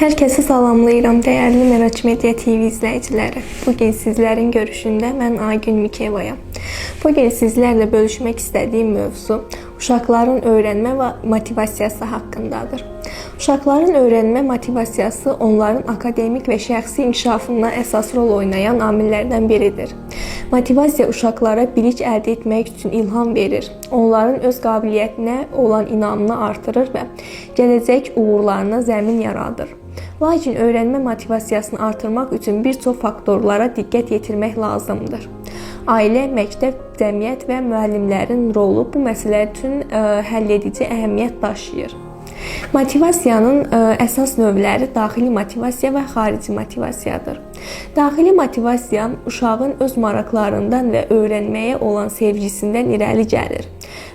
Herkese salamlayıram değerli Meraç Media TV izləyiciləri. Bugün sizlərin görüşündə mən Aygün Mikevayam. Bugün sizlərlə bölüşmək istədiyim mövzu uşaqların öyrənmə və motivasiyası haqqındadır. Uşaqların öyrənmə motivasiyası onların akademik və şəxsi inkişafında əsas rol oynayan amillərdən biridir. Motivasiya uşaqlara bilik əldə etmək üçün ilham verir, onların öz qabiliyyətinə olan inamını artırır və gələcək uğurlarına zəmin yaradır. Lakin öyrənmə motivasiyasını artırmaq üçün bir çox faktorlara diqqət yetirmək lazımdır. Ailə, məktəb, cəmiyyət və müəllimlərin rolu bu məsələ üçün həlledici əhəmiyyət daşıyır. Motivasiyanın əsas növləri daxili motivasiya və xarici motivasiyadır. Daxili motivasiya uşağın öz maraqlarından və öyrənməyə olan sevgisindən irəli gəlir.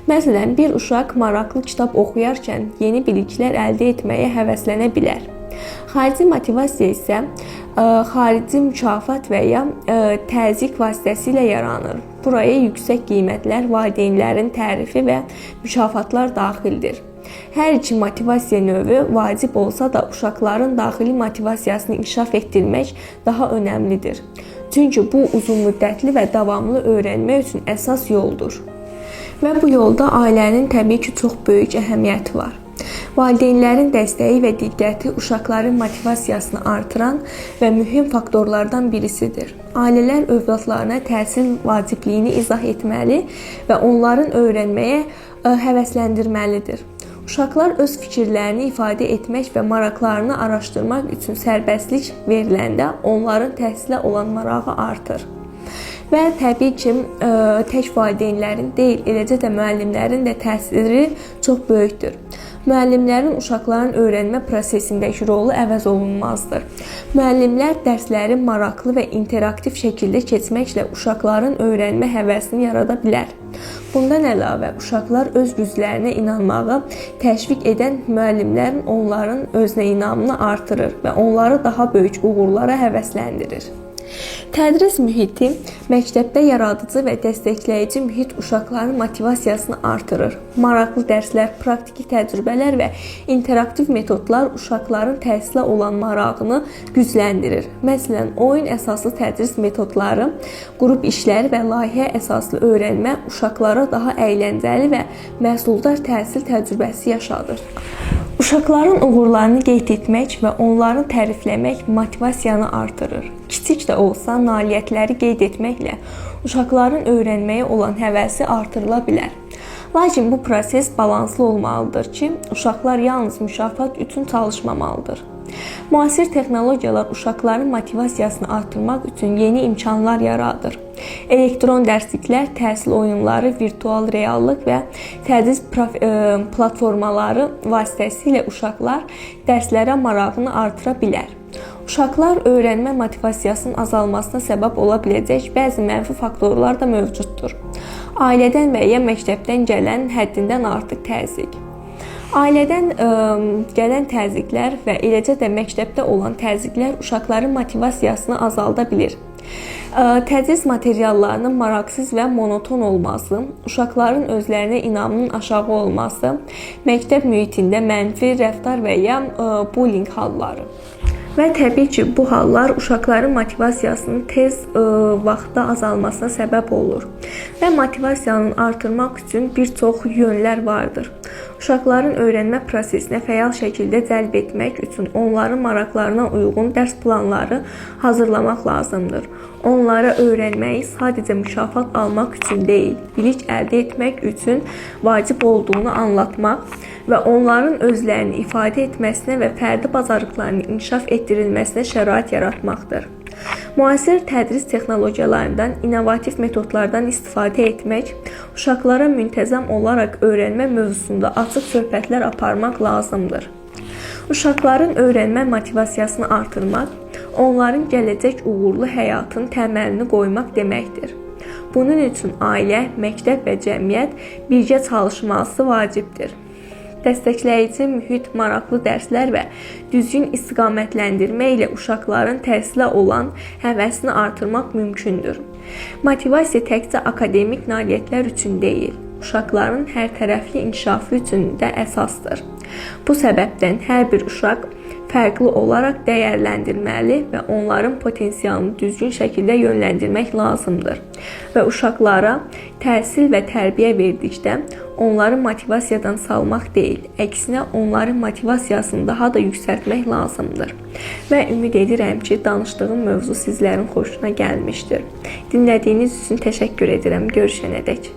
Məsələn, bir uşaq maraqlı kitab oxuyarkən yeni biliklər əldə etməyə həvəslənə bilər. Xarici motivasiya isə xarici mükafat və ya təzyiq vasitəsilə yaranır. Buraya yüksək qiymətlər, valideynlərin tərifi və mükafatlar daxildir. Hər iki motivasiya növü vacib olsa da uşaqların daxili motivasiyasını inkişaf etdirmək daha önəmlidir. Çünki bu uzunmüddətli və davamlı öyrənmə üçün əsas yoldur. Və bu yolda ailənin təbii ki, çox böyük əhəmiyyəti var. Valideynlərin dəstəyi və diqqəti uşaqların motivasiyasını artıran və mühüm faktorlardan birisidir. Ailələr övladlarına təhsil vacibliyini izah etməli və onların öyrənməyə həvəsləndirməlidir. Uşaqlar öz fikirlərini ifadə etmək və maraqlarını araşdırmaq üçün sərbəstlik veriləndə onların təhsilə olan marağı artır. Və təbii ki, tək valideynlərin deyil, eləcə də müəllimlərin də təsiri çox böyükdür. Müəllimlərin uşaqların öyrənmə prosesindəki rolu əvəz olunmazdır. Müəllimlər dərsləri maraqlı və interaktiv şəkildə keçməklə uşaqların öyrənmə həvəsini yarada bilər. Bundan əlavə, uşaqlar öz güclərinə inanmağı təşviq edən müəllimlərin onların özünə inamını artırır və onları daha böyük uğurlara həvəsləndirir. Tədris mühiti məktəbdə yaradıcı və dəstəkləyici mühit uşaqların motivasiyasını artırır. Maraqlı dərslər, praktiki təcrübələr və interaktiv metodlar uşaqların təhsilə olan marağını gücləndirir. Məsələn, oyun əsaslı tədris metodları, qrup işləri və layihə əsaslı öyrənmə uşaqlara daha əyləncəli və məhsuldar təhsil təcrübəsi yaşadır. Uşaqların uğurlarını qeyd etmək və onları tərifləmək motivasiyanı artırır. Kiçik də olsa nailiyyətləri qeyd etməklə uşaqların öyrənməyə olan həvəsi artırıla bilər. Lakin bu proses balanslı olmalıdır ki, uşaqlar yalnız mükafat üçün çalışmamalıdır. Müasir texnologiyalar uşaqların motivasiyasını artırmaq üçün yeni imkanlar yaradır. Elektron dərsliklər, təhsil oyunları, virtual reallıq və tədris platformaları vasitəsilə uşaqlar dərslərə marağını artıra bilər. Uşaqlar öyrənmə motivasiyasının azalmasına səbəb ola biləcək bəzi mənfi faktorlar da mövcuddur. Ailədən və ya məktəbdən gələn həddindən artıq təzyiq. Ailədən gələn təzyiqlər və eləcə də məktəbdə olan təzyiqlər uşaqların motivasiyasını azalda bilir. Tədris materiallarının maraqsız və monoton olması, uşaqların özlərinə inamının aşağı olması, məktəb mühitində mənfi rəftar və ya bullying halları. Və təbii ki, bu hallar uşaqların motivasiyasının tez vaxtda azalmasına səbəb olur. Və motivasiyanın artırmaq üçün bir çox yönlər vardır. Uşaqların öyrənmə prosesinə fəal şəkildə cəlb etmək üçün onların maraqlarına uyğun dərs planları hazırlamaq lazımdır. Onlara öyrənməyi sadəcə mükafat almaq üçün deyil, bilik əldə etmək üçün vacib olduğunu anlatmaq və onların özlərini ifadə etməsinə və fərdi bacarıqlarını inkişaf etdirilməsinə şərait yaratmaqdır. Müasir tədris texnologiyalarından, innovativ metodlardan istifadə etmək, uşaqlara müntəzəm olaraq öyrənmə mövzusunda açıq söhbətlər aparmaq lazımdır. Uşaqların öyrənmə motivasiyasını artırmaq, onların gələcək uğurlu həyatın təməlini qoymaq deməkdir. Bunun üçün ailə, məktəb və cəmiyyət birgə çalışması vacibdir. Dəstəkləyici mühit, maraqlı dərslər və düzgün istiqamətləndirmə ilə uşaqların təhsilə olan həvəsini artırmaq mümkündür. Motivasiya təkcə akademik nailiyyətlər üçün deyil, uşaqların hər tərəfli inkişafı üçün də əsasdır. Bu səbəbdən hər bir uşaq fərqli olaraq dəyərləndirməli və onların potensialını düzgün şəkildə yönləndirmək lazımdır. Və uşaqlara təhsil və tərbiyə verdikdə onları motivasiyadan salmaq deyil, əksinə onların motivasiyasını daha da yüksəltmək lazımdır. Və ümid edirəm ki, danışdığım mövzu sizlərin xoşuna gəlmişdir. Dinlədiyiniz üçün təşəkkür edirəm. Görüşənədək.